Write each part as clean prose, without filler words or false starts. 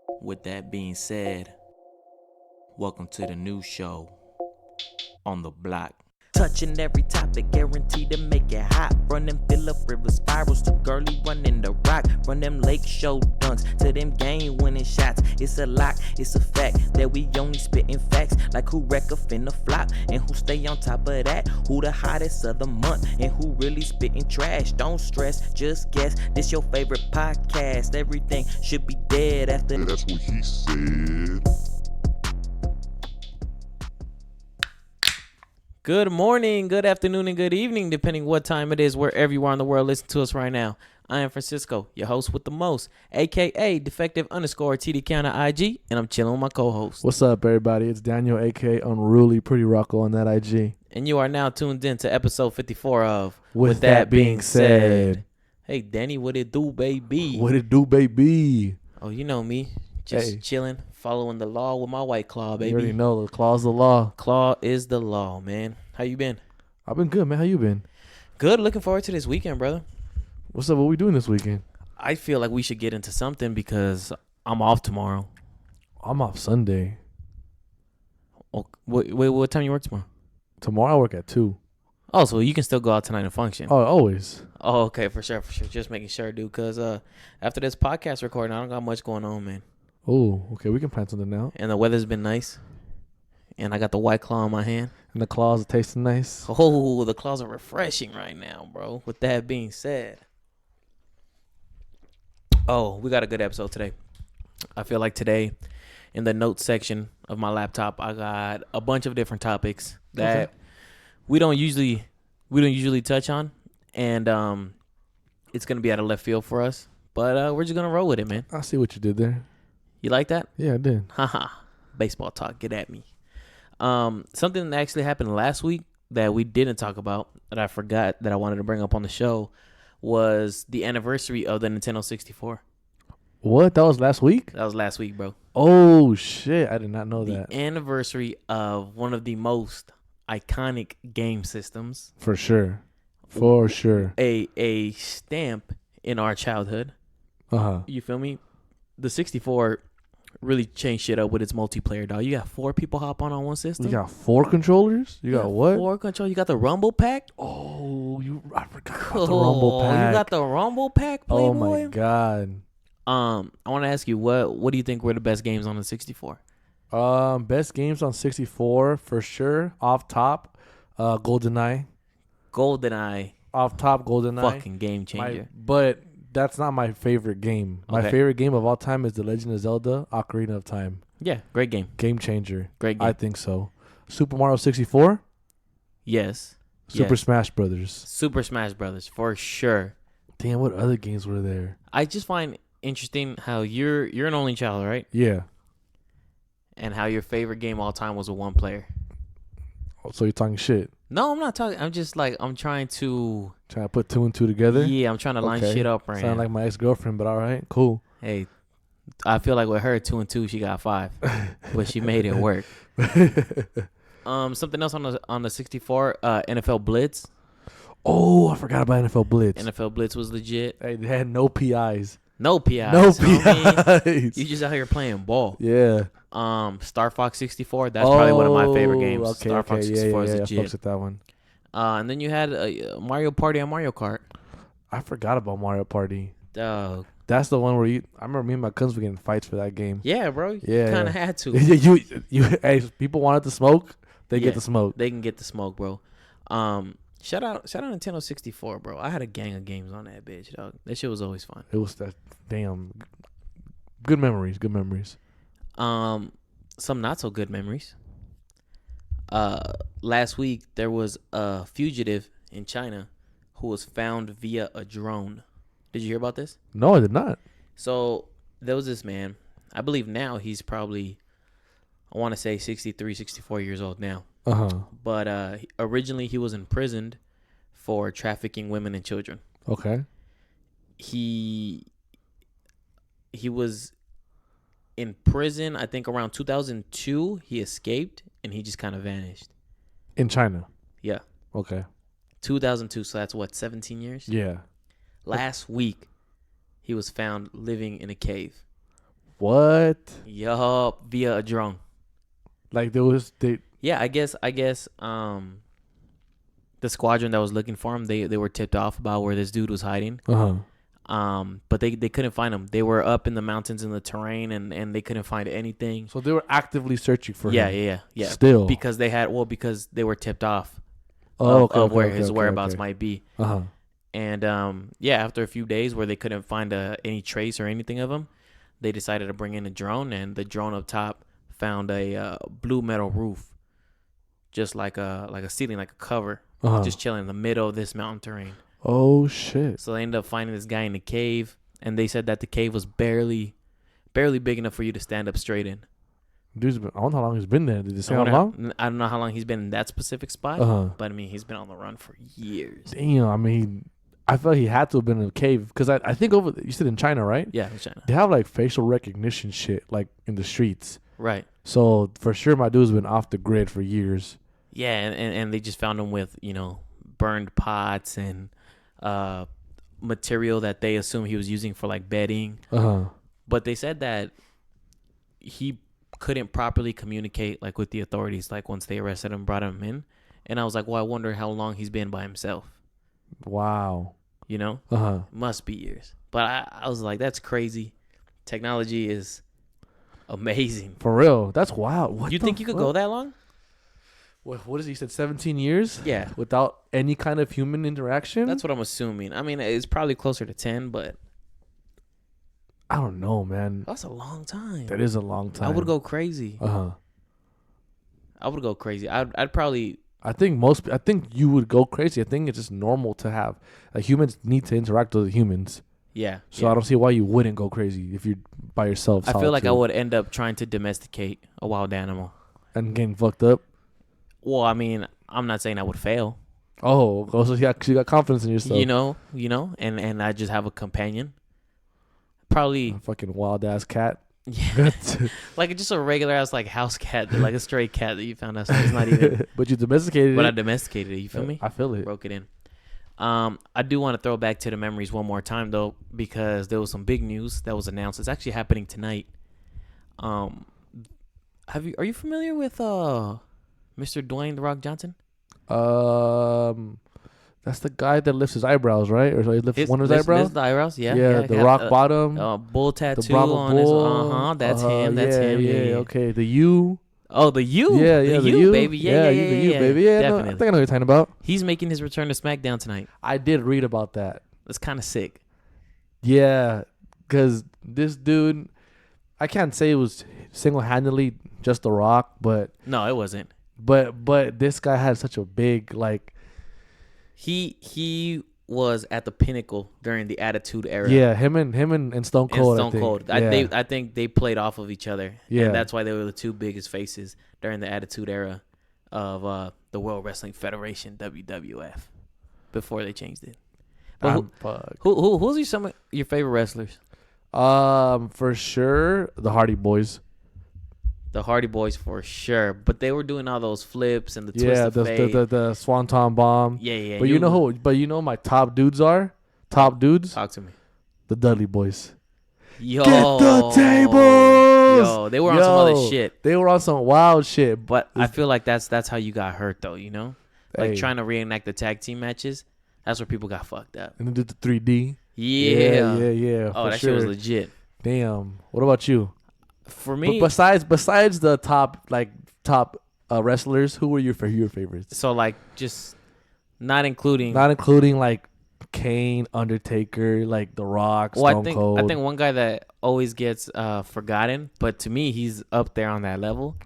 With that being said, welcome to the new show on the block. Touching every topic, guaranteed to make it hot. Run them Phillip River spirals to girly running the rock. Run them lake show dunks to them game winning shots. It's a lock, it's a fact that we only spitting facts. Like who wreck a finna flop and who stay on top of that. Who the hottest of the month and who really spitting trash. Don't stress, just guess. This your favorite podcast. Everything should be dead after. That's what he said. Good morning, good afternoon, and good evening, depending what time it is, wherever you are in the world. Listen to us right now. I am Francisco, your host with the most, aka defective_TD Count on IG, and I'm chilling with my co-host. What's up, everybody? It's Daniel, aka Unruly Pretty Rocco on that IG. And you are now tuned in to episode 54 of With That Being Said. Hey, Danny, what it do, baby? What it do, baby? Oh, you know me, just chilling, following the law with my white claw, baby. You already know the claw's the law. Claw is the law, man. How you been? I've been good, man. How you been? Good. Looking forward to this weekend, brother. What's up? What we doing this weekend? I feel like we should get into something because I'm off tomorrow. I'm off Sunday. Oh, wait, what time you work tomorrow? Tomorrow I work at 2. Oh, so you can still go out tonight and function. Oh, always. Oh, okay, for sure. Just making sure, dude, because after this podcast recording, I don't got much going on, man. Oh, okay. We can plan something out. And the weather's been nice. And I got the white claw in my hand. And the claws are tasting nice. Oh, the claws are refreshing right now, bro. With that being said. Oh, we got a good episode today. I feel like today, in the notes section of my laptop, I got a bunch of different topics that we don't usually touch on, and it's gonna be out of left field for us. But we're just gonna roll with it, man. I see what you did there. You like that? Yeah, I did. Haha. Baseball talk. Get at me. Something that actually happened last week that we didn't talk about that I forgot that I wanted to bring up on the show was the anniversary of the Nintendo 64. What? That was last week? That was last week, bro. Oh, shit. I did not know that. The anniversary of one of the most iconic game systems. For sure. For sure. A stamp in our childhood. Uh-huh. You feel me? The 64 really changed shit up with its multiplayer, dog. You got 4 people hop on one system. You got 4 controllers? You got what? 4 controllers. You got the Rumble Pack. Oh, I forgot about the Rumble Pack. You got the Rumble Pack, Playboy? Oh my god. I want to ask you, what do you think were the best games on the 64? Best games on 64 for sure. Off top, GoldenEye. GoldenEye. Off top, GoldenEye. Fucking game changer. But that's not my favorite game. My favorite game of all time is The Legend of Zelda: Ocarina of Time. Yeah, great game. Game changer. Great game. I think so. Super Mario 64. Yes. Super Smash Brothers. Super Smash Brothers, for sure. Damn, what other games were there? I just find interesting how you're an only child, right? Yeah. And how your favorite game all time was a one player. Oh, so you're talking shit. No, I'm not talking. I'm just like, I'm trying to put 2 and 2 together? Yeah, I'm trying to line shit up right now. Sound like my ex-girlfriend, but all right, cool. Hey, I feel like with her 2 and 2, she got 5, but she made it work. Something else on the 64, NFL Blitz. Oh, I forgot about NFL Blitz. NFL Blitz was legit. Hey, they had no PIs. No PIs. No PIs. PIs. You just out here playing ball. Yeah. Star Fox 64. That's probably one of my favorite games. Okay, Star Fox 64 is I legit. fucks with that one. And then you had Mario Party on Mario Kart. I forgot about Mario Party. Dog. That's the one where I remember me and my cousins were getting fights for that game. Yeah, bro. Yeah. Kind of had to. Hey, people wanted to smoke. They get the smoke. They can get the smoke, bro. Shout out Nintendo 64, bro. I had a gang of games on that bitch, dog. That shit was always fun. It was that damn good memories. Good memories. Some not so good memories. Last week there was a fugitive in China who was found via a drone. Did you hear about this? No, I did not. So there was this man. I believe now he's probably, I want to say 63, 64 years old now. Uh-huh. But originally he was imprisoned for trafficking women and children. Okay. He was in prison, I think around 2002. He escaped and he just kind of vanished. In China? Yeah. Okay. 2002, so that's what, 17 years? Yeah. Last week, he was found living in a cave. What? Yup, via a drone. Like Yeah, I guess the squadron that was looking for him, they were tipped off about where this dude was hiding. But they couldn't find him. They were up in the mountains in the terrain, and they couldn't find anything. So they were actively searching for him. Yeah. Still, because they were tipped off of where his whereabouts might be. Uh-huh. And after a few days where they couldn't find any trace or anything of him, they decided to bring in a drone, and the drone up top found a blue metal roof, just like a ceiling, like a cover, just chilling in the middle of this mountain terrain. Oh shit! So they ended up finding this guy in the cave, and they said that the cave was barely big enough for you to stand up straight in. Dude's I wonder how long he's been there. Did they say how long? I don't know how long he's been in that specific spot, but I mean he's been on the run for years. Damn, I mean, I felt he had to have been in a cave because I think you said in China, right? Yeah, in China. They have like facial recognition shit like in the streets. Right. So for sure, my dude's been off the grid for years. Yeah, and they just found him with burned pots and material that they assume he was using for like bedding. But they said that he couldn't properly communicate like with the authorities like once they arrested him, brought him in. And I was like, well, I wonder how long he's been by himself. Wow. Must be years. But I was like, that's crazy. Technology is amazing. For real. That's wild. What you think you could go that long? What is he said? 17 years? Yeah. Without any kind of human interaction? That's what I'm assuming. I mean, it's probably closer to 10, but I don't know, man. That's a long time. That is a long time. I would go crazy. I would go crazy. I'd probably. I think you would go crazy. I think it's just normal to have. Like, humans need to interact with humans. Yeah. So I don't see why you wouldn't go crazy if you're by yourself. I feel like I would end up trying to domesticate a wild animal. And getting fucked up? Well, I mean, I'm not saying I would fail. Oh, so you got confidence in yourself. You know, and I just have a companion. Probably a fucking wild ass cat. Yeah, like just a regular ass like house cat, like a stray cat that you found out. So it's not even. But you domesticated it. But I domesticated it. You feel me? I feel it. Broke it in. I do want to throw back to the memories one more time though, because there was some big news that was announced. It's actually happening tonight. Are you familiar with Mr. Dwayne The Rock Johnson? That's the guy that lifts his eyebrows, right? Or he lifts one of his eyebrows? Lifts the eyebrows, yeah. Yeah, the rock bottom. Bull tattoo the Brahma on bull. his. That's him. That's him. Yeah, okay. The U. Oh, the U. Yeah, the U, baby. Yeah, the U, baby. Yeah, definitely. no, I think I know what you're talking about. He's making his return to SmackDown tonight. I did read about that. That's kind of sick. Yeah, because this dude, I can't say it was single-handedly just The Rock, but no, it wasn't. But this guy had such a big like. He was at the pinnacle during the Attitude Era. Yeah, him and Stone Cold. I think they played off of each other. Yeah, and that's why they were the two biggest faces during the Attitude Era of the World Wrestling Federation, WWF, before they changed it. But who's some of your favorite wrestlers? For sure, the Hardy Boys. The Hardy Boys for sure, but they were doing all those flips and the twist of fate. the Swanton Bomb. Yeah. But you know my top dudes are? Top dudes? Talk to me. The Dudley Boys. Yo. Get the tables! Yo, they were on some other shit. They were on some wild shit. But I feel like that's how you got hurt though, you know? Like Hey. trying to reenact the tag team matches. That's where people got fucked up. And then did the 3D. Yeah. Oh, that shit was legit. Damn. What about you? For me, besides the top wrestlers, who were your favorites? So like just not including like Kane, Undertaker, like The Rock, Stone Cold. I think one guy that always gets forgotten, but to me he's up there on that level,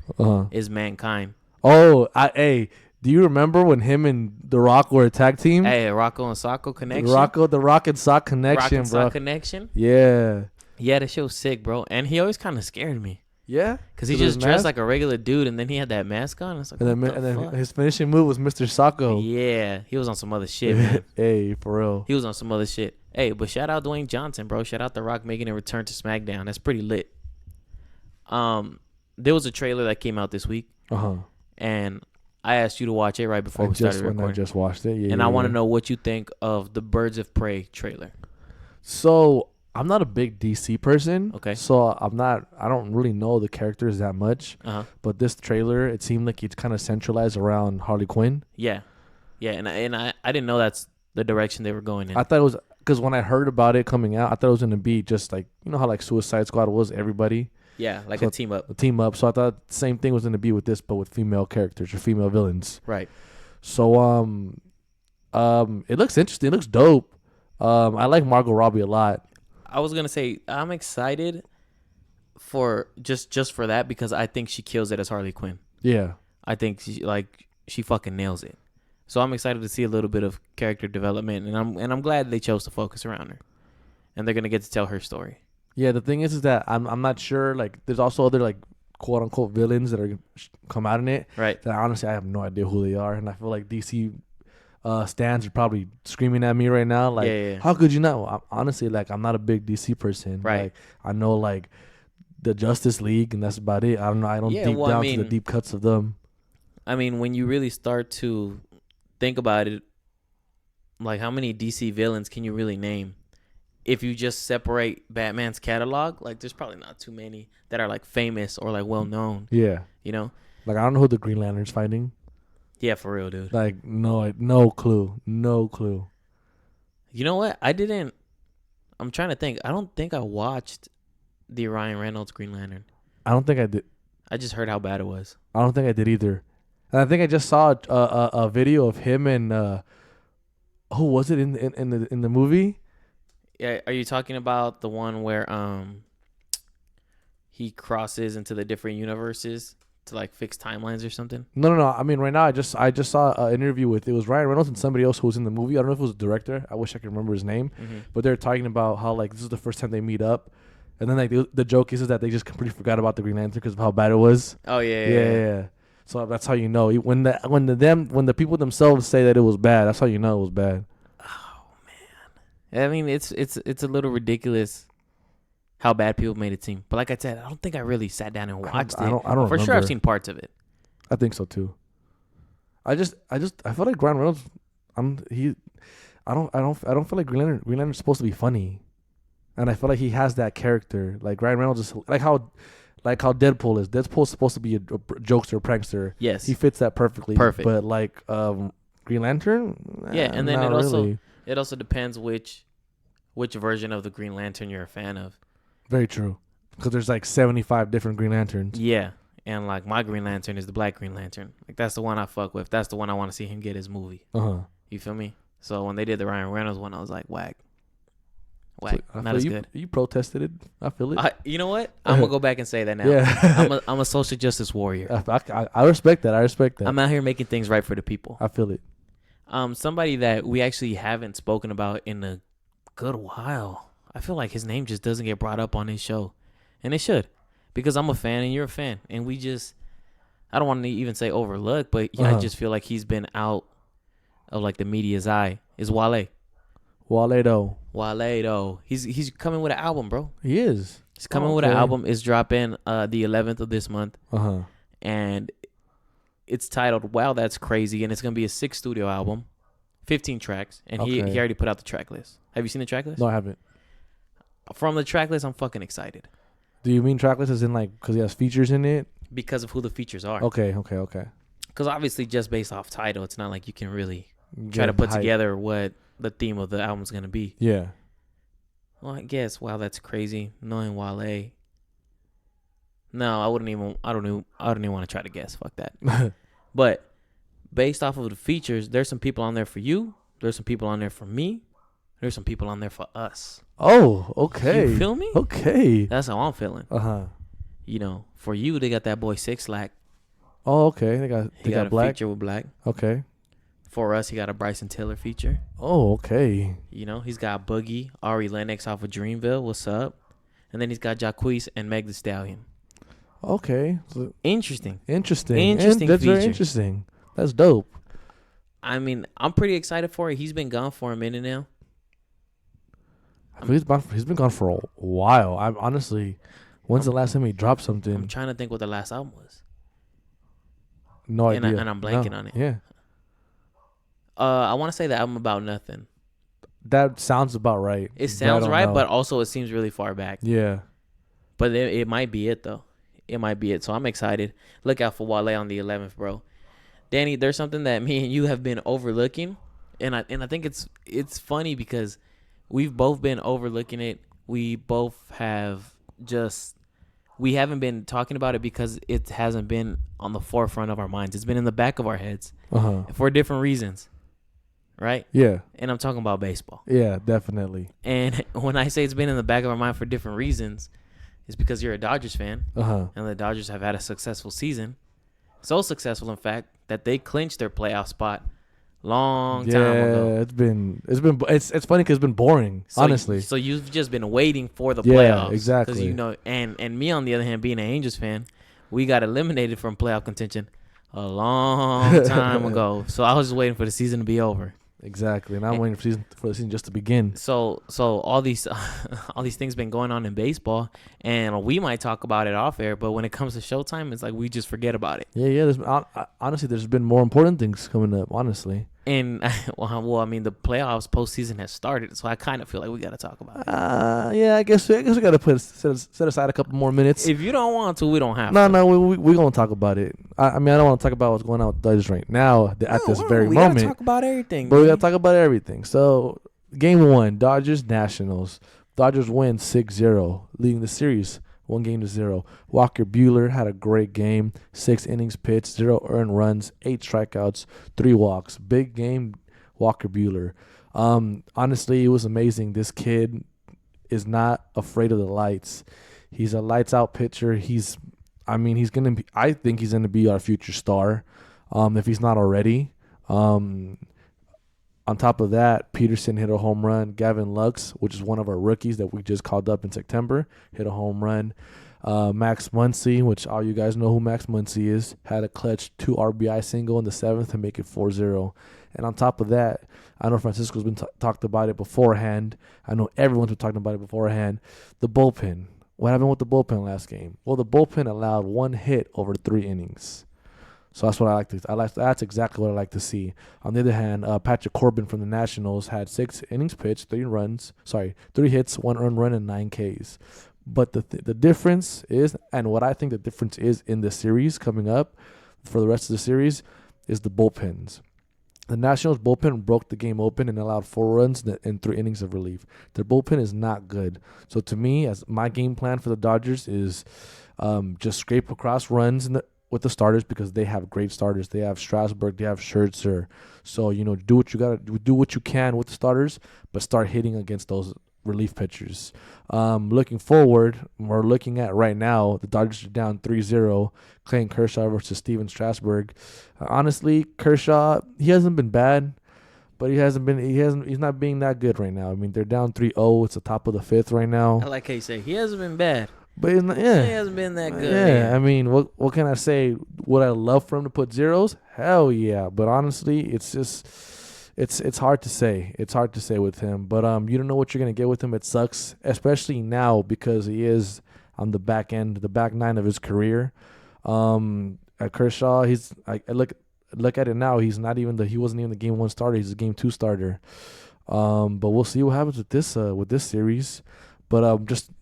is Mankind. Oh, do you remember when him and The Rock were a tag team? Hey, Rocco and Socko connection. The Rock and Sock connection, bro. Sock connection. Yeah. Yeah, that shit was sick, bro. And he always kind of scared me. Yeah? Because he just dressed like a regular dude, and then he had that mask on. It's like, and then his finishing move was Mr. Socko. Yeah, he was on some other shit, man. Hey, for real. He was on some other shit. Hey, but shout out Dwayne Johnson, bro. Shout out The Rock making a return to SmackDown. That's pretty lit. There was a trailer that came out this week. And I asked you to watch it right before we started recording. I just watched it, I want to know what you think of the Birds of Prey trailer. So I'm not a big DC person. Okay. So I don't really know the characters that much. Uh huh. But this trailer, it seemed like it's kind of centralized around Harley Quinn. Yeah, yeah, and I didn't know that's the direction they were going in. I thought it was because when I heard about it coming out, I thought it was gonna be just like how like Suicide Squad was everybody Yeah, like So- a team up. a team up. So I thought the same thing was gonna be with this, but with female characters or female villains. Right. So it looks interesting. It looks dope. I like Margot Robbie a lot. I was gonna say I'm excited for just for that because I think she kills it as Harley Quinn. Yeah. I think she fucking nails it. So I'm excited to see a little bit of character development, and I'm glad they chose to focus around her, and they're gonna get to tell her story. Yeah, the thing is that I'm not sure. Like, there's also other like quote unquote villains that are come out in it. Right. That honestly I have no idea who they are, and I feel like DC stans are probably screaming at me right now. Like, Yeah. how could you know? Honestly, like I'm not a big DC person. Right. Like, I know like the Justice League, and that's about it. I don't know. I don't Yeah, deep well, I down to mean- the deep cuts of them. I mean, when you really start to think about it, like how many DC villains can you really name? If you just separate Batman's catalog, like there's probably not too many that are like famous or like well known. Yeah. You know? Like I don't know who the Green Lantern's fighting. Yeah, for real, dude. Like no clue. No clue. You know what? I'm trying to think. I don't think I watched the Ryan Reynolds Green Lantern. I don't think I did. I just heard how bad it was. I don't think I did either. And I think I just saw a video of him and who was it in the movie? Yeah, are you talking about the one where he crosses into the different universes to like fix timelines or something? No. I mean, right now I just saw an interview with it was Ryan Reynolds and somebody else who was in the movie. I don't know if it was a director. I wish I could remember his name. Mm-hmm. But they're talking about how like this is the first time they meet up, and then like the joke is that they just completely forgot about the Green Lantern because of how bad it was. Oh yeah. Yeah. So that's how you know when the people themselves say that it was bad. That's how you know it was bad. I mean, it's a little ridiculous how bad people made it seem. But like I said, I don't think I really sat down and watched it. I don't For sure, remember. I've seen parts of it. I think so too. I feel like Ryan Reynolds. I don't feel like Green Lantern's supposed to be funny, and I feel like he has that character. Like Ryan Reynolds is like how Deadpool is. Deadpool's supposed to be a jokester, prankster. Yes. He fits that perfectly. Perfect. But like Green Lantern. Yeah, and then not really. it also depends which version of the Green Lantern you're a fan of. Very true. Because there's like 75 different Green Lanterns. Yeah. And like my Green Lantern is the Black Green Lantern. Like that's the one I fuck with. That's the one I want to see him get his movie. You feel me? So when they did the Ryan Reynolds one, I was like, whack. Whack. I Not feel as you, good. You protested it. I feel it. You know what? I'm gonna go back and say that now. Yeah. I'm a social justice warrior. I respect that. I respect that. I'm out here making things right for the people. I feel it. Somebody that we actually haven't spoken about in a good while. I feel like his name just doesn't get brought up on this show, and it should, because I'm a fan and you're a fan, and we just, I don't want to even say overlook, but yeah, I just feel like he's been out of like the media's eye. Is Wale? Wale though. He's coming with an album, bro. He is. He's coming with an album. It's dropping the 11th of this month, and it's titled "Wow, That's Crazy," and it's gonna be a 6 studio album, 15 tracks, and he already put out the track list. Have you seen the track list? No, I haven't. From the track list, I'm fucking excited Do you mean track list as in like because he has features in it? because of who the features are. Okay. Because obviously, just based off title, it's not like you can really try to put together what the theme of the album's gonna be. Yeah. Well, I guess "Wow, That's Crazy," knowing Wale. No, I don't even want to try to guess. Fuck that. But based off of the features, there's some people on there for you. There's some people on there for me. There's some people on there for us. Oh, okay. You feel me? Okay. That's how I'm feeling. You know, for you, they got that boy Six Lack. Oh, okay. They He got a Black. feature with Black. Okay. For us, he got a Bryson Tiller feature. Oh, okay. You know, he's got Boogie, Ari Lennox off of Dreamville. What's up? And then he's got Jacquees and Meg Thee Stallion. Okay. So, Interesting. interesting. Interesting That's very feature. interesting. That's dope. I mean, I'm pretty excited for it. He's been gone for a minute now. He's been gone for a while. I'm honestly, when's the last time he dropped something? I'm trying to think what the last album was. No and idea. I'm blanking on it. Yeah. I want to say the album About Nothing. that sounds about right. It but I sounds don't right, know. but also it seems really far back. yeah, But it might be it, though. It might be it. So I'm excited. Look out for Wale on the 11th, bro. Danny, there's something that me and you have been overlooking, and I think it's funny because we've both been overlooking it. We both have we haven't been talking about it because it hasn't been on the forefront of our minds. It's been in the back of our heads for different reasons, right? yeah, And I'm talking about baseball. yeah, definitely. And when I say it's been in the back of our mind for different reasons, it's because you're a Dodgers fan, and the Dodgers have had a successful season. So successful, in fact, that they clinched their playoff spot long time ago. It's funny because it's been boring, honestly. So you've just been waiting for the Yeah, playoffs. exactly. Because, you know, and me, on the other hand, being an Angels fan, we got eliminated from playoff contention a long time ago. So I was just waiting for the season to be over. Exactly, and I'm waiting for the season just to begin. So all these all these things been going on in baseball, and we might talk about it off air, but when it comes to Showtime, it's like we just forget about it. Yeah. Honestly, there's been more important things coming up. Honestly, And well, I mean, the playoffs postseason has started, so I kind of feel like we got to talk about it. yeah, I guess we got to set aside a couple more minutes. If you don't want to, we don't have to. No, we gonna talk about it. I mean, I don't want to talk about what's going on with the Dodgers right now at this very we moment. gotta talk about everything. But we man. gotta talk about everything. So, game 1, Dodgers Nationals. Dodgers win 6-0, leading the series 1-0. Walker Buehler had a great game. 6 innings pitched, 0 earned runs, 8 strikeouts, 3 walks. Big game, Walker Buehler. Honestly, it was amazing. This kid is not afraid of the lights. He's a lights out pitcher. I think he's gonna be our future star, if he's not already. On top of that, Peterson hit a home run. Gavin Lux, which is one of our rookies that we just called up in September, hit a home run. Max Muncy, which all you guys know who Max Muncy is, had a clutch 2 RBI single in the 7th to make it 4-0. And on top of that, I know Francisco's been talked about it beforehand. I know everyone's been talking about it beforehand. The bullpen. What happened with the bullpen last game? Well, the bullpen allowed 1 hit over 3 innings. So that's what I like. That's exactly what I like to see. On the other hand, Patrick Corbin from the Nationals had 6 innings pitched, 3 hits, 1 earned run, and 9 Ks. But the difference is, and what I think the difference is in the series coming up for the rest of the series, is the bullpens. The Nationals bullpen broke the game open and allowed 4 runs and 3 innings of relief. Their bullpen is not good. So to me, as my game plan for the Dodgers is just scrape across runs with the starters, because they have great starters. They have Strasburg, they have Scherzer. So, do what you got to do what you can with the starters, but start hitting against those relief pitchers. Looking forward, we're looking at right now, the Dodgers are down 3-0, Clayton Kershaw versus Steven Strasburg. Honestly, Kershaw, he hasn't been bad, but he's not being that good right now. I mean, they're down 3-0. It's the top of the 5th right now. I like how you say he hasn't been bad. But it's not, yeah. He hasn't been that good. Yeah, man. I mean, what can I say? Would I love for him to put zeros? Hell yeah. But honestly, it's just it's hard to say. It's hard to say with him. But you don't know what you're gonna get with him. It sucks, especially now because he is on the back end, the back 9 of his career. At Kershaw, I look at it now. He wasn't even the game 1 starter. He's a game 2 starter. But we'll see what happens with this series. But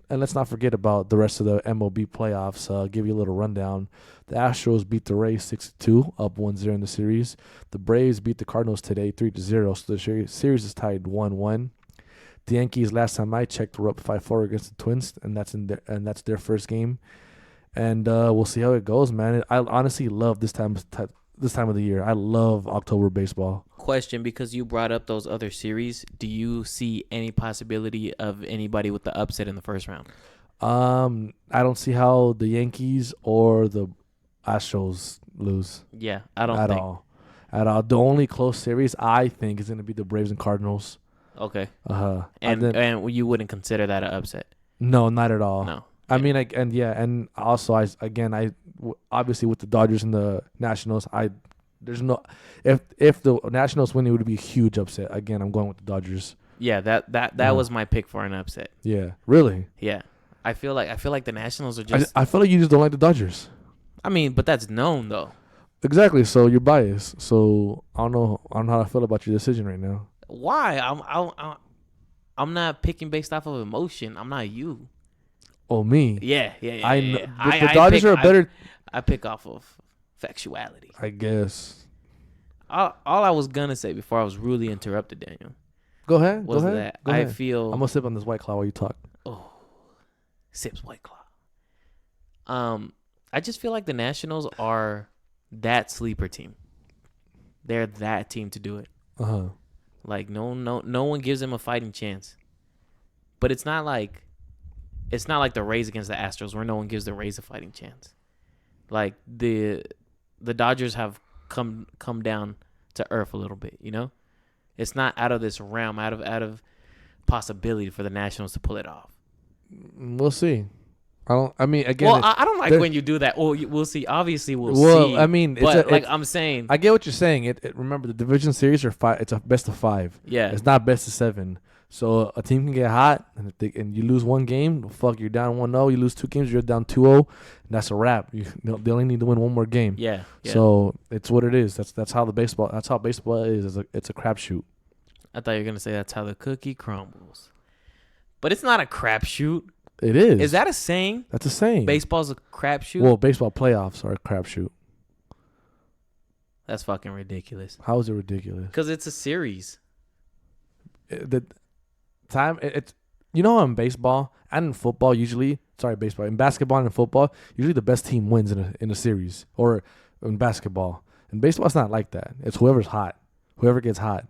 and let's not forget about the rest of the MLB playoffs. I'll give you a little rundown. The Astros beat the Rays 6-2, up 1-0 in the series. The Braves beat the Cardinals today 3-0, so the series is tied 1-1. The Yankees, last time I checked, were up 5-4 against the Twins, and that's their first game. And we'll see how it goes, man. I honestly love this time of the year. I love October baseball. Question, because you brought up those other series, do you see any possibility of anybody with the upset in the first round? I don't see how the Yankees or the Astros lose. Yeah, I don't at think. all. At all. The only close series I think is going to be the Braves and Cardinals. Okay. And you wouldn't consider that an upset? No, not at all. No. I mean, and also obviously with the Dodgers and the Nationals, there's no, if the Nationals win, it would be a huge upset. Again, I'm going with the Dodgers. Yeah, that was my pick for an upset. Yeah, really. Yeah, I feel like the Nationals are just. I feel like you just don't like the Dodgers. I mean, but that's known though. Exactly. So you're biased. So I don't know how I feel about your decision right now. Why? I'm not picking based off of emotion. I'm not you. Oh, me. Yeah. I know. The Dodgers are a better. I pick off of factuality. I guess. All I was gonna say before I was rudely interrupted, Daniel, Go ahead. was go ahead. that Go I ahead. feel. I'm gonna sip on this White Claw while you talk. Oh, sips White Claw. I just feel like the Nationals are that sleeper team. They're that team to do it. Like no one gives them a fighting chance. But it's not like the Rays against the Astros where no one gives the Rays a fighting chance. Like the Dodgers have come down to earth a little bit, you know? It's not out of this realm, out of possibility for the Nationals to pull it off. We'll see. I mean, again. Well, I don't like when you do that. Oh, we'll see. Obviously, we'll see. Well, I mean, I'm saying, I get what you're saying. Remember, the division series are five. It's a best of 5. yeah, It's not best of 7. So a team can get hot, and you lose one game. Fuck, you're down 1-0. You lose 2 games, you're down 2-0. And that's a wrap. They only need to win one more game. yeah. So it's what it is. That's how baseball is. It's a crapshoot. I thought you were gonna say that's how the cookie crumbles, but it's not a crapshoot. It is. Is that a saying? That's a saying. Baseball's a crapshoot. Well, baseball playoffs are a crapshoot. That's fucking ridiculous. How is it ridiculous? Because it's a series. The time it's in baseball and in football in basketball and in football usually the best team wins in a series, or in basketball. In baseball it's not like that. It's whoever's hot, whoever gets hot.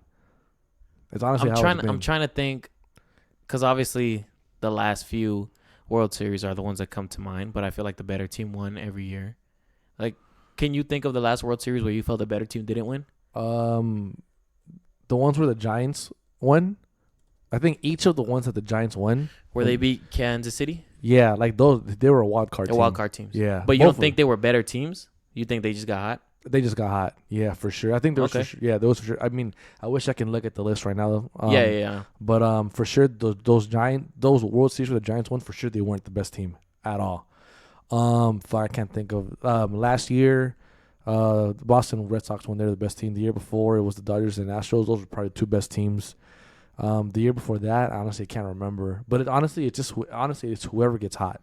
It's honestly I'm trying to think, because obviously the last few World Series are the ones that come to mind, but I feel like the better team won every year. Like, can you think of the last World Series where you felt the better team didn't win? The ones where the Giants won. I think each of the ones that the Giants won, where they beat Kansas City. Yeah, like those, they were a wild card. Wild card teams. Yeah, but you don't think they were better teams? You think they just got hot? They just got hot. Yeah, for sure. I think there was. Okay. For sure, yeah, there was for sure. I mean, I wish I can look at the list right now. Yeah. But for sure, those World Series where the Giants won, for sure they weren't the best team at all. I can't think of last year. The Boston Red Sox won. They're the best team. The year before, it was the Dodgers and Astros. Those were probably the 2 best teams. The year before that, I honestly can't remember. But it's whoever gets hot.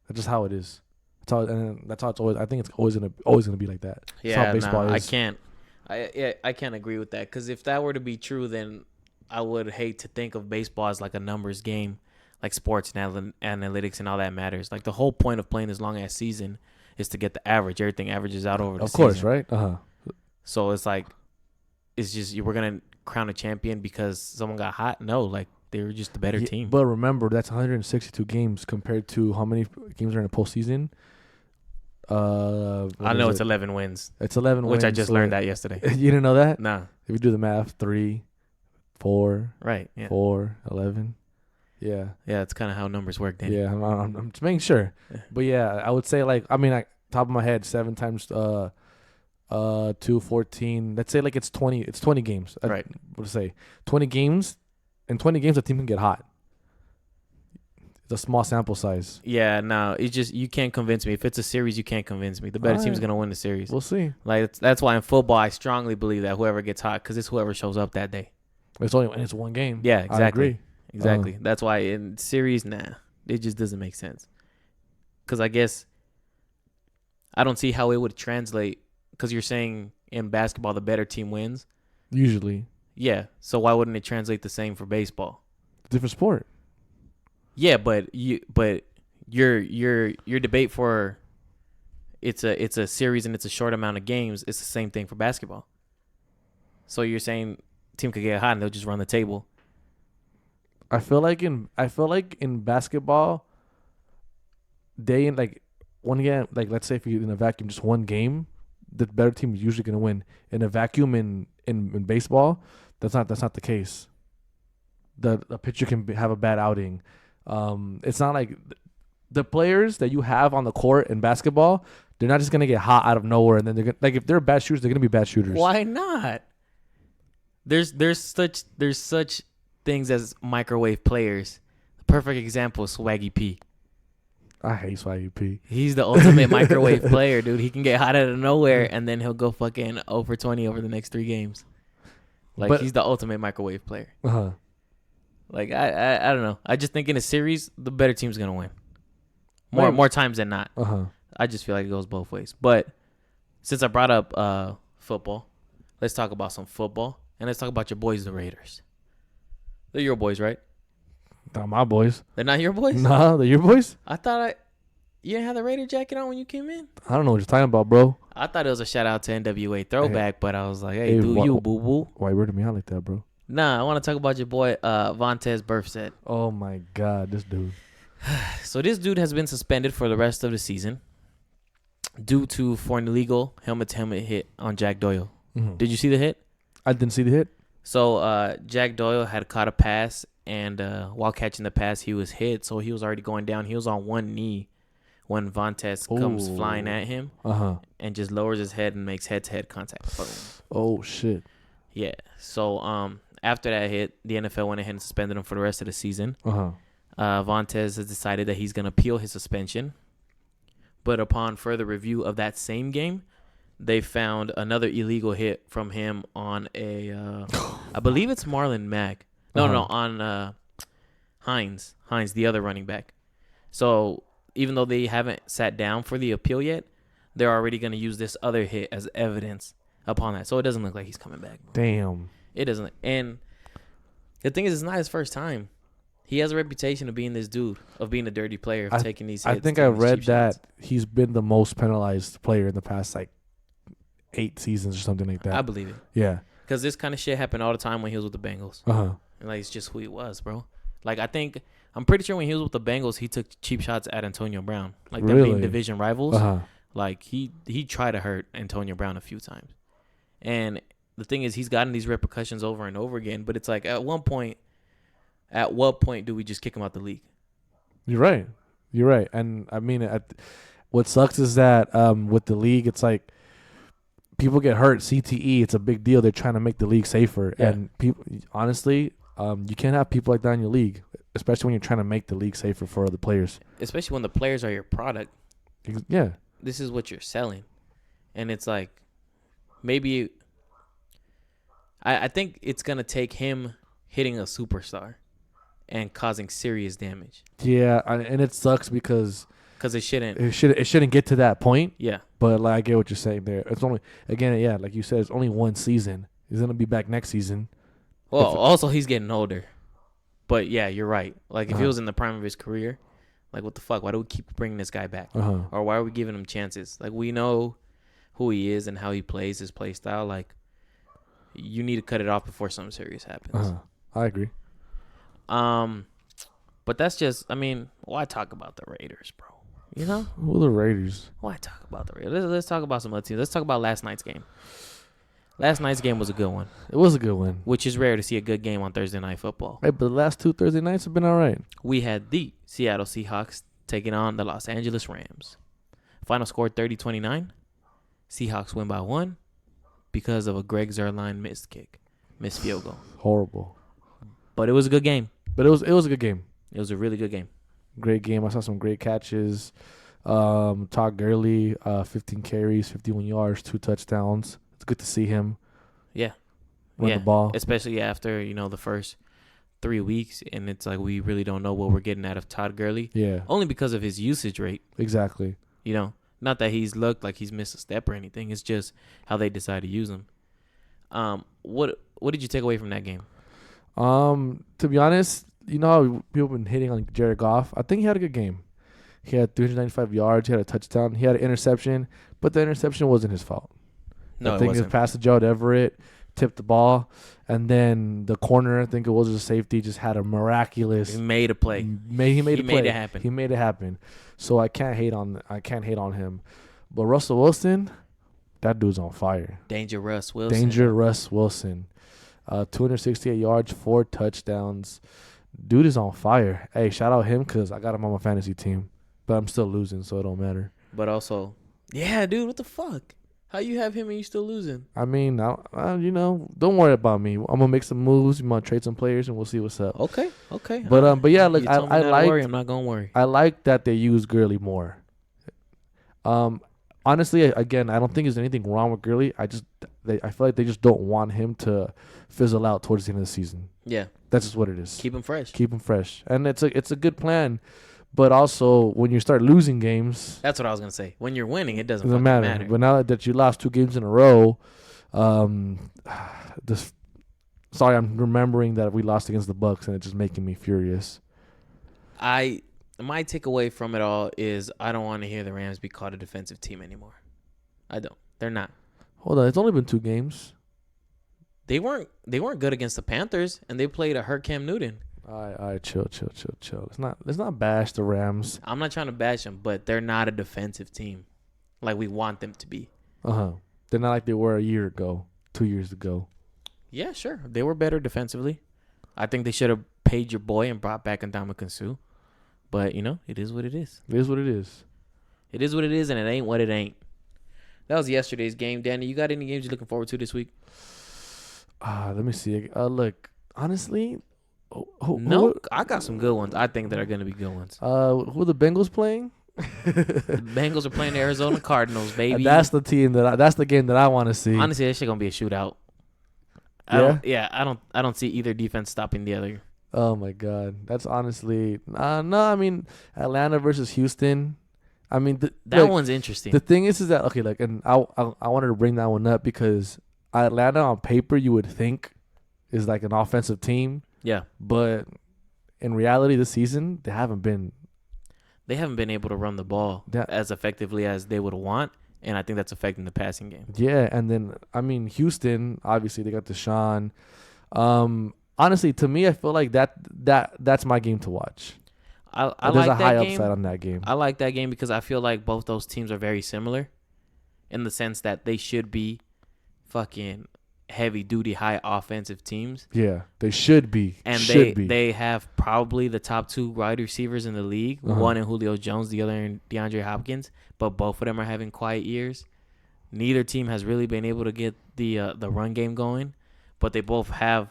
That's just how it is. That's how it's always. I think it's always gonna be like that. That's Yeah, how baseball is. I can't agree with that, because if that were to be true, then I would hate to think of baseball as like a numbers game, like sports and analytics and all that matters. Like the whole point of playing this long ass season is to get the average. Everything averages out over the season. Of course, right? So it's like, it's just we're gonna crown a champion because someone got hot. No, like they were just the better team. But remember, that's 162 games compared to how many games are in a postseason. I know it's 11 wins. It's 11 wins. Which I just learned that yesterday. You didn't know that? Nah. If you do the math, 3, 4, right, yeah. 4, 11. Yeah. Yeah, it's kind of how numbers work, Danny. Yeah, I'm just making sure. But yeah, I would say top of my head, 7 times 2, 14. Let's say it's 20. It's 20 games. Right. Let's say 20 games. In 20 games, a team can get hot. It's a small sample size. Yeah, no, it's just you can't convince me. If it's a series, you can't convince me. The better team's gonna win the series. We'll see. Like that's why in football, I strongly believe that whoever gets hot, because it's whoever shows up that day. It's one game. Yeah, exactly. I agree. Exactly. That's why in series, it just doesn't make sense. Because I guess I don't see how it would translate. Because you're saying in basketball the better team wins. Usually. Yeah. So why wouldn't it translate the same for baseball? Different sport. Yeah, but your debate for it's a series and it's a short amount of games. It's the same thing for basketball. So you're saying team could get hot and they'll just run the table. I feel like in basketball, one game, let's say if you in a vacuum just one game, the better team is usually gonna win. In a vacuum in baseball, that's not the case. The pitcher can have a bad outing. It's not like the players that you have on the court in basketball, they're not just gonna get hot out of nowhere and then they're gonna, if they're bad shooters, they're gonna be bad shooters. Why not? There's such things as microwave players. The perfect example is Swaggy P. I hate Swaggy P. He's the ultimate microwave player, dude. He can get hot out of nowhere and then he'll go fucking 0 for 20 over the next 3 games. He's the ultimate microwave player. Like I don't know. I just think in a series, the better team's gonna win. More times than not. I just feel like it goes both ways. But since I brought up football, let's talk about some football and let's talk about your boys, the Raiders. They're your boys, right? Not my boys. They're not your boys? Nah, they're your boys? I thought you didn't have the Raider jacket on when you came in. I don't know what you're talking about, bro. I thought it was a shout out to NWA throwback, but I was like, hey, do you, boo boo? Why you worded me out like that, bro? Nah, I want to talk about your boy Vontaze Burfict. Oh my God, this dude. So this dude has been suspended for the rest of the season for an illegal helmet-to-helmet hit on Jack Doyle. Mm-hmm. Did you see the hit? I didn't see the hit. So Jack Doyle had caught a pass, and while catching the pass, he was hit. So he was already going down. He was on one knee when Vontaze comes flying at him and just lowers his head and makes head-to-head contact. Boom. Oh, shit. Yeah. So after that hit, the NFL went ahead and suspended him for the rest of the season. Vontaze has decided that he's going to appeal his suspension. But upon further review of that same game, they found another illegal hit from him on I believe it's Marlon Mack. On Hines, the other running back. So even though they haven't sat down for the appeal yet, they're already going to use this other hit as evidence upon that. So it doesn't look like he's coming back. Damn. It doesn't. And the thing is, it's not his first time. He has a reputation of being this dude, of being a dirty player, of taking these hits. I think I read that he's been the most penalized player in the past, 8 seasons or something like that. I believe it. Yeah. Because this kind of shit happened all the time when he was with the Bengals. And, it's just who he was, bro. I'm pretty sure when he was with the Bengals, he took cheap shots at Antonio Brown. Them being division rivals. He tried to hurt Antonio Brown a few times. And the thing is, he's gotten these repercussions over and over again. But it's like, at what point do we just kick him out the league? You're right. And I mean, what sucks is that with the league, it's like people get hurt. CTE, it's a big deal. They're trying to make the league safer. Yeah. And people, honestly, you can't have people like that in your league, especially when you're trying to make the league safer for other players. Especially when the players are your product. Yeah. This is what you're selling. And it's like, maybe I think it's going to take him hitting a superstar and causing serious damage. Yeah, and it sucks because it shouldn't get to that point. Yeah. But I get what you're saying there. It's only, again, yeah, like you said, it's only one season. He's going to be back next season. Well, also he's getting older. But yeah, you're right. If he was in the prime of his career, what the fuck? Why do we keep bringing this guy back? Or why are we giving him chances? We know who he is and how he plays, his play style. You need to cut it off before something serious happens. I agree. But that's just, why talk about the Raiders, bro? You know? Who are the Raiders? Why talk about the Raiders? Let's talk about some other teams. Let's talk about last night's game. Last night's game was a good one. It was a good one. Which is rare to see a good game on Thursday Night Football. Hey, but the last 2 Thursday nights have been all right. We had the Seattle Seahawks taking on the Los Angeles Rams. Final score 30-29. Seahawks win by 1 because of a Greg Zuerlein missed field goal. Horrible. But it was a good game. But it was a good game. It was a really good game. Great game. I saw some great catches. Todd Gurley, 15 carries, 51 yards, 2 touchdowns. It's good to see him. Yeah. Run the ball. Especially after, the first 3 weeks. And it's like we really don't know what we're getting out of Todd Gurley. Yeah. Only because of his usage rate. Exactly. Not that he's looked like he's missed a step or anything. It's just how they decide to use him. What did you take away from that game? To be honest, how people have been hitting on Jared Goff. I think he had a good game. He had 395 yards. He had a touchdown. He had an interception, but the interception wasn't his fault. No, I think it wasn't. It passed to Gerald Everett, tipped the ball, and then the corner, I think it was a safety, just had a miraculous. He made a play. He made it happen. He made it happen. So I can't hate on him. But Russell Wilson, that dude's on fire. Danger Russ Wilson. 268 yards, 4 touchdowns. Dude is on fire. Hey, shout out him because I got him on my fantasy team. But I'm still losing, so it don't matter. But also, yeah, dude, what the fuck? How you have him and you still losing? Don't worry about me. I'm gonna make some moves. I'm gonna trade some players, and we'll see what's up. Okay. But yeah, look, I like. I'm not gonna worry. I like that they use Gurley more. Honestly, again, I don't think there's anything wrong with Gurley. I feel like they just don't want him to fizzle out towards the end of the season. Yeah. That's just what it is. Keep him fresh. Keep him fresh, and it's a good plan. But also, when you start losing games, That's what I was gonna say. When you're winning, it doesn't doesn't fucking matter. matter. But now that you lost 2 games in a row, this. Sorry, I'm remembering that we lost against the Bucks, and it's just making me furious. My takeaway from it all is I don't want to hear the Rams be called a defensive team anymore. I don't. They're not. Hold on, it's only been 2 games. They weren't good against the Panthers, and they played a hurt Cam Newton. All right, chill. Let's not bash the Rams. I'm not trying to bash them, but they're not a defensive team like we want them to be. They're not like they were a year ago, 2 years ago. Yeah, sure. They were better defensively. I think they should have paid your boy and brought back Ndamukong Suh. But, it is what it is. It is what it is. It is what it is, and it ain't what it ain't. That was yesterday's game. Danny, you got any games you're looking forward to this week? Let me see. Look, honestly, I got some good ones. I think that are going to be good ones. who are the Bengals playing? The Bengals are playing the Arizona Cardinals, baby. And that's the team that's the game that I want to see. Honestly, that shit going to be a shootout. I don't see either defense stopping the other. Oh my God, that's honestly no. I mean, Atlanta versus Houston. I mean, that one's interesting. The thing is that okay, like, and I wanted to bring that one up because Atlanta on paper you would think is like an offensive team. Yeah, but in reality, this season they haven't been able to run the ball as effectively as they would want. And I think that's affecting the passing game. Yeah, and then, I mean, Houston, obviously, they got Deshaun. Honestly, to me, I feel like that's my game to watch. I There's like a that high game. upside on that game. I like that game because I feel like both those teams are very similar in the sense that they should be fucking heavy-duty, high offensive teams. Yeah, they should be. And be. they have probably the top 2 wide receivers in the league, one in Julio Jones, the other in DeAndre Hopkins, but both of them are having quiet years. Neither team has really been able to get the run game going, but they both have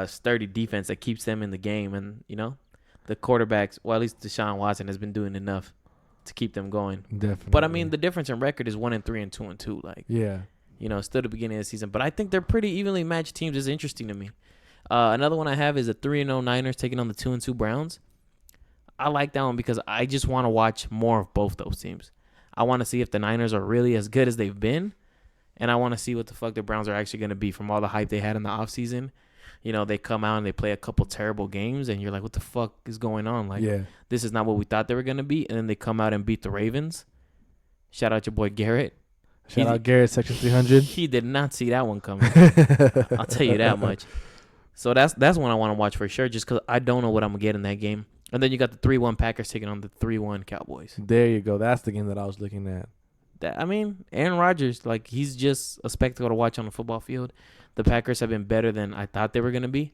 sturdy defense that keeps them in the game. And, the quarterbacks, well, at least Deshaun Watson has been doing enough to keep them going. Definitely. But, I mean, the difference in record is 1-3 and 2-2. Like, yeah. Still the beginning of the season. But I think they're pretty evenly matched teams. It's interesting to me. Another one I have is the 3-0 Niners taking on the 2-2 Browns. I like that one because I just want to watch more of both those teams. I want to see if the Niners are really as good as they've been, and I want to see what the fuck the Browns are actually going to be from all the hype they had in the offseason. They come out and they play a couple terrible games, and you're like, what the fuck is going on? Like, This is not what we thought they were going to be, and then they come out and beat the Ravens. Shout out your boy Garrett. Shout out Garrett, Section 300. He did not see that one coming. I'll tell you that much. So that's one I want to watch for sure, just because I don't know what I'm going to get in that game. And then you got the 3-1 Packers taking on the 3-1 Cowboys. There you go. That's the game that I was looking at. Aaron Rodgers, like, he's just a spectacle to watch on the football field. The Packers have been better than I thought they were going to be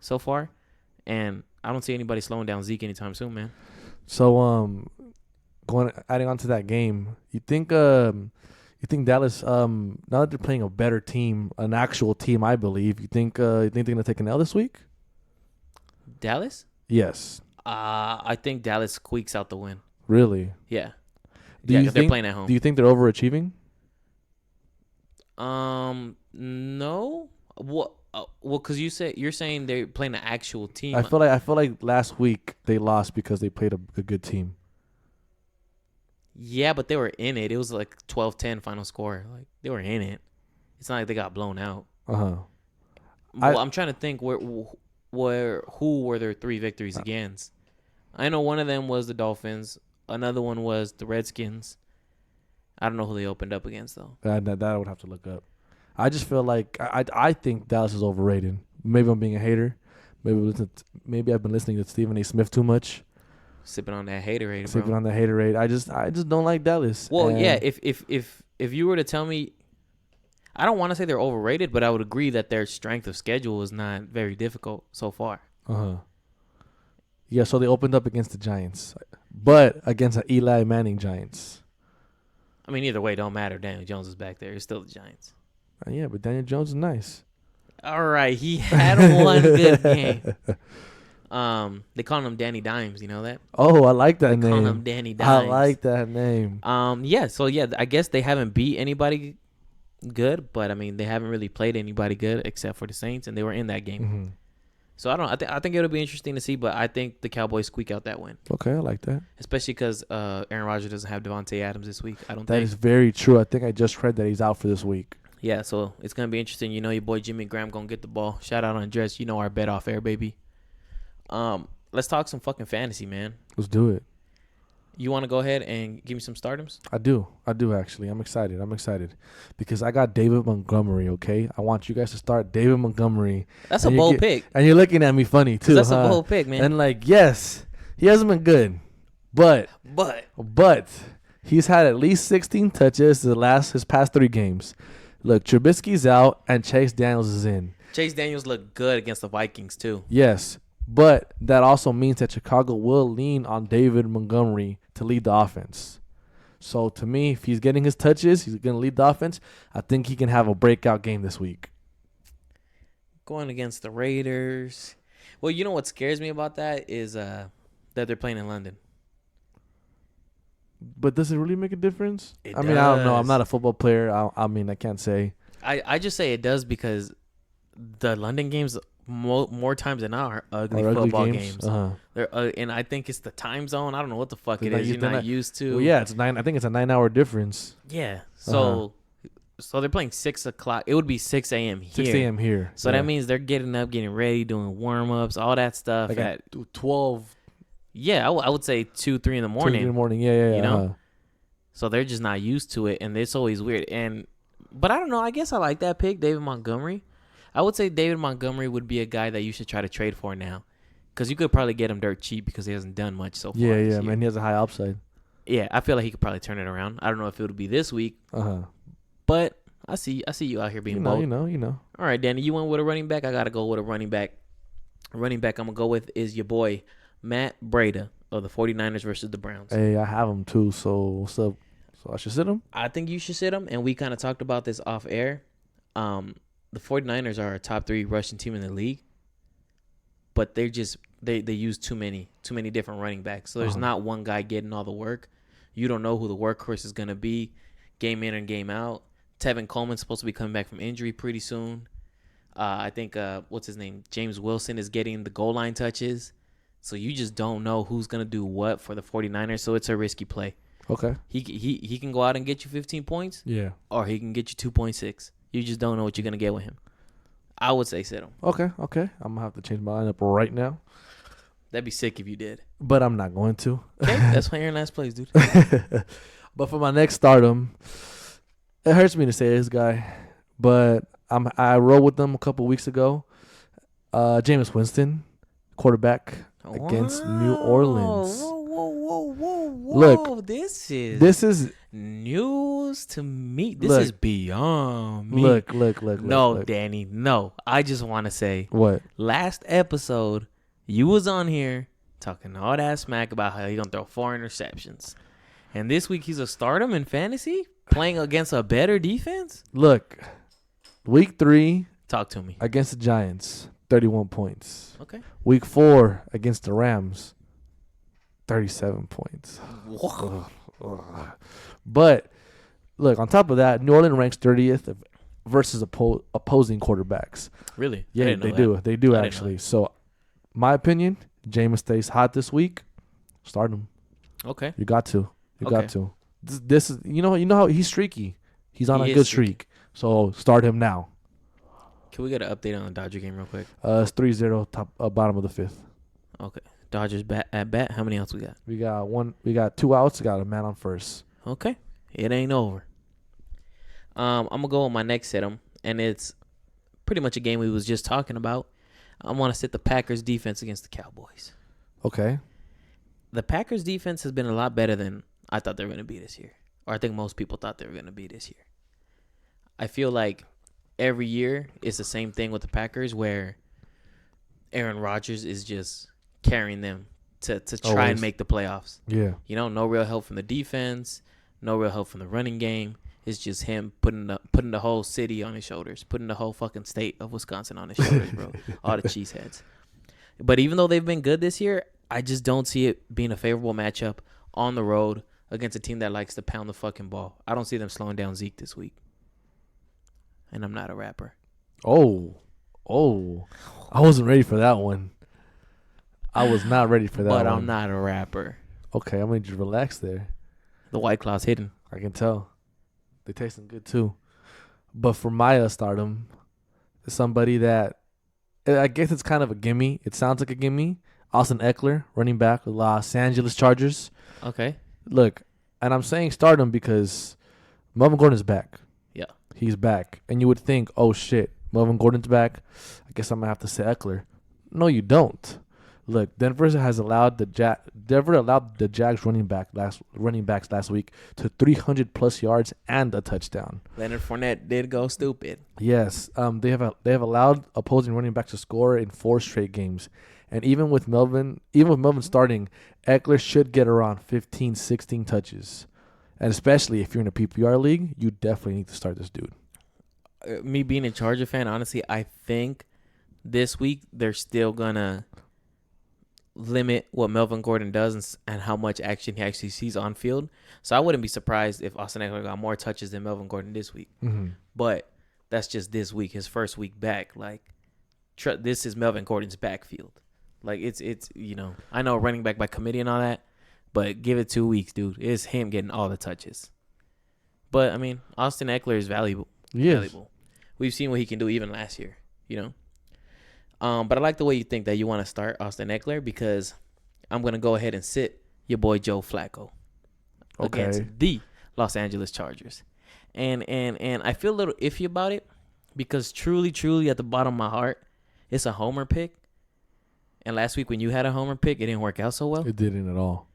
so far. And I don't see anybody slowing down Zeke anytime soon, man. So, adding on to that game, you think Dallas, now that they're playing a better team, an actual team, I believe, you think they're going to take an L this week? Dallas? Yes. I think Dallas squeaks out the win. Really? Yeah. They're playing at home. Do you think they're overachieving? No. What? Well, because you're saying they're playing an actual team. I feel like last week they lost because they played a good team. Yeah, but they were in it. It was like 12-10 final score. Like, they were in it. It's not like they got blown out. Well, I'm trying to think who were their 3 victories against. I know one of them was the Dolphins. Another one was the Redskins. I don't know who they opened up against, though. That I would have to look up. I just feel like I think Dallas is overrated. Maybe I'm being a hater. Maybe I've been listening to Stephen A. Smith too much. Sipping on that haterade, bro. Sipping on the haterade. I just don't like Dallas. Well, yeah. If you were to tell me, I don't want to say they're overrated, but I would agree that their strength of schedule is not very difficult so far. Yeah, so they opened up against the Giants, but against an Eli Manning Giants. I mean, either way, it don't matter. Daniel Jones is back there. It's still the Giants. Yeah, but Daniel Jones is nice. All right, he had one good game. They call him Danny Dimes. You know that? Oh, I like that name. They call him Danny Dimes. I like that name. Yeah. So yeah, I guess they haven't beat anybody good, but I mean they haven't really played anybody good except for the Saints, and they were in that game. Mm-hmm. So I don't. I think it'll be interesting to see, but I think the Cowboys squeak out that win, Okay, I like that. especially because Aaron Rodgers doesn't have Devontae Adams this week. I don't That think. is very true. I think I just read that he's out for this week. Yeah, so it's gonna be interesting. You know, your boy Jimmy Graham gonna get the ball. Shout out Andres. You know our bet off air, baby. Let's talk some fucking fantasy, man. Let's do it. You want to go ahead and give me some stardoms? I do actually. I'm excited because I got David Montgomery. Okay, I want you guys to start David Montgomery. That's a And you bold get- pick. And you're looking at me funny too. That's huh? a bold pick, man. And like, yes, he hasn't been good, but he's had at least 16 touches his past 3 games. Look, Trubisky's out and Chase Daniels is in. Chase Daniels looked good against the Vikings too. Yes, but that also means that Chicago will lean on David Montgomery to lead the offense. So to me, if he's getting his touches, he's going to lead the offense. I think he can have a breakout game this week. Going against the Raiders. Well, you know what scares me about that is that they're playing in London. But does it really make a difference? It I mean, I don't know. I'm does. not a football player. I mean, I can't say. I just say it does because the London games more times than not are ugly Or football games. Uh-huh. They're and I think it's the time zone. I don't know what the fuck it They're is. not- You're they're not not- used to. Well, yeah, it's 9. I think it's a 9-hour difference. Yeah. So they're playing 6 o'clock. It would be 6 a.m. here. 6 a.m. here. So Yeah. that means they're getting up, getting ready, doing warm ups, all that stuff. like at, at 12, yeah, I would say 2, 3 in the 2 morning. in the morning. Yeah. You know? uh-huh. So they're just not used to it, and it's always weird. But I don't know. I guess I like that pick, David Montgomery. I would say David Montgomery would be a guy that you should try to trade for now, because you could probably get him dirt cheap because he hasn't done much so far. Yeah, this yeah, year. man. He has a high upside. Yeah, I feel like he could probably turn it around. I don't know if it would be this week, Uh-huh. but I see you out here being bold. You know. All right, Danny, you went with a running back. I gotta go with a running back. Running back I'm gonna go with is your boy Matt Breida of the 49ers versus the Browns. Hey, I have him too. So what's up? So I should sit him? I think you should sit him, and we kind of talked about this off air. The 49ers are a top 3 rushing team in the league, but they use too many different running backs. So there's not one guy getting all the work. You don't know who the workhorse is gonna be, game in and game out. Tevin Coleman's supposed to be coming back from injury pretty soon. I think what's his name, James Wilson, is getting the goal line touches. So you just don't know who's gonna do what for the 49ers. So it's a risky play. Okay. He can go out and get you 15 points, Yeah. or he can get you 2.6. You just don't know what you're going to get with him. I would say sit him. Okay. I'm going to have to change my lineup right now. That'd be sick if you did. But I'm not going to. Okay, that's why you're in last place, dude. But for my next stardom, it hurts me to say this guy, but I rode with them a couple weeks ago. Jameis Winston, quarterback against New Orleans. Whoa. Look, this is news to me. This Look. is beyond me. Look. No, look. Danny, no. I just want to say, What? last episode, you was on here talking all that smack about how he gonna throw 4 interceptions, and this week he's a stardom in fantasy, playing against a better defense. Look, week 3 Talk to me. against the Giants, 31 points. Okay. Week 4 against the Rams, 37 points. But look, on top of that, New Orleans ranks 30th versus opposing quarterbacks. Really? I Yeah, didn't know they that. do. They do I didn't know actually. So, my opinion, Jameis stays hot this week. Start him. Okay. You got to. You Okay. got to. This is you know how he's streaky. He's on He a is good streaky. streak. So start him now. Can we get an update on the Dodger game real quick? It's 3-0 top bottom of the 5th. Okay. Dodgers at bat. How many outs we got? We got 2 outs. We got a man on first. Okay. It ain't over. I'm gonna go with my next sit 'em, and it's pretty much a game we was just talking about. I want to sit the Packers defense against the Cowboys. Okay. The Packers defense has been a lot better than I thought they were gonna be this year, or I think most people thought they were gonna be this year. I feel like every year it's the same thing with the Packers, where Aaron Rodgers is just carrying them to try Always. and make the playoffs. Yeah. You know, no real help from the defense, no real help from the running game. It's just him putting the whole city on his shoulders, putting the whole fucking state of Wisconsin on his shoulders, bro. All the cheeseheads. But even though they've been good this year, I just don't see it being a favorable matchup on the road against a team that likes to pound the fucking ball. I don't see them slowing down Zeke this week. and I'm not a rapper. Oh, I wasn't ready for that one. I was not ready for that But one. I'm not a rapper. Okay, I'm gonna just relax there. The White Claw's hidden. I can tell. They tasting good too. But for my stardom, somebody that I guess it's kind of a gimme. It sounds like a gimme. Austin Eckler, running back with Los Angeles Chargers. Okay. Look, and I'm saying stardom because Melvin Gordon is back. Yeah. He's back. And you would think, oh shit, Melvin Gordon's back. I guess I'm gonna have to say Eckler. No, you don't. Look, Denver allowed the Jags running backs last week to 300 plus yards and a touchdown. Leonard Fournette did go stupid. Yes, they have allowed opposing running backs to score in 4 straight games, and even with Melvin starting, Eckler should get around 15, 16 touches, and especially if you're in a PPR league, you definitely need to start this dude. Me being a Charger fan, honestly, I think this week they're still gonna limit what Melvin Gordon does and how much action he actually sees on field. So I wouldn't be surprised if Austin Eckler got more touches than Melvin Gordon this week. Mm-hmm. But that's just this week, his first week back. Like, this is Melvin Gordon's backfield. Like, it's I know running back by committee and all that, but give it 2 weeks, dude. It's him getting all the touches. But, I mean, Austin Eckler is valuable. Yes. Valuable. We've seen what he can do even last year, But I like the way you think that you want to start Austin Eckler because I'm going to go ahead and sit your boy Joe Flacco against the Los Angeles Chargers. And I feel a little iffy about it because truly at the bottom of my heart, it's a homer pick. And last week when you had a homer pick, it didn't work out so well. It didn't at all.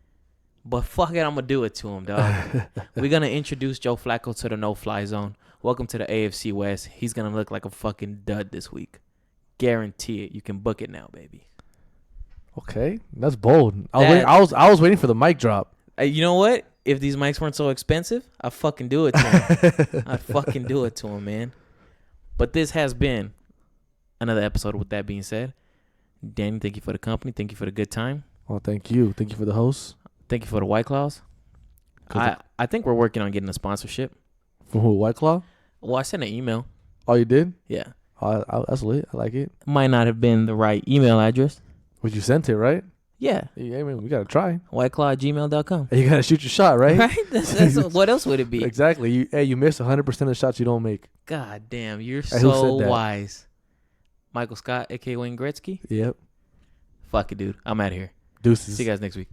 But fuck it, I'm going to do it to him, dog. We're going to introduce Joe Flacco to the no-fly zone. Welcome to the AFC West. He's going to look like a fucking dud this week. Guarantee it. You can book it now, baby. Okay, that's bold. I was waiting for the mic drop. You know what? If these mics weren't so expensive, I'd fucking do it to him. I'd fucking do it to him, man. But this has been another episode. With that being said, Danny, thank you for the company. Thank you for the good time. Well, thank you. Thank you for the host. Thank you for the White Claws. I think we're working on getting a sponsorship. From who? White Claw? Well, I sent an email. Oh, you did? Yeah. That's lit. I like it. Might not have been the right email address. But you sent it, right? Yeah. Yeah, I mean, we got to try. whiteclaw@gmail.com. You got to shoot your shot, right? Right? That's what else would it be? Exactly. You miss 100% of the shots you don't make. God damn, you're Hey, who so said that? wise. Michael Scott, a.k.a. Wayne Gretzky? Yep. Fuck it, dude. I'm out of here. Deuces. See you guys next week.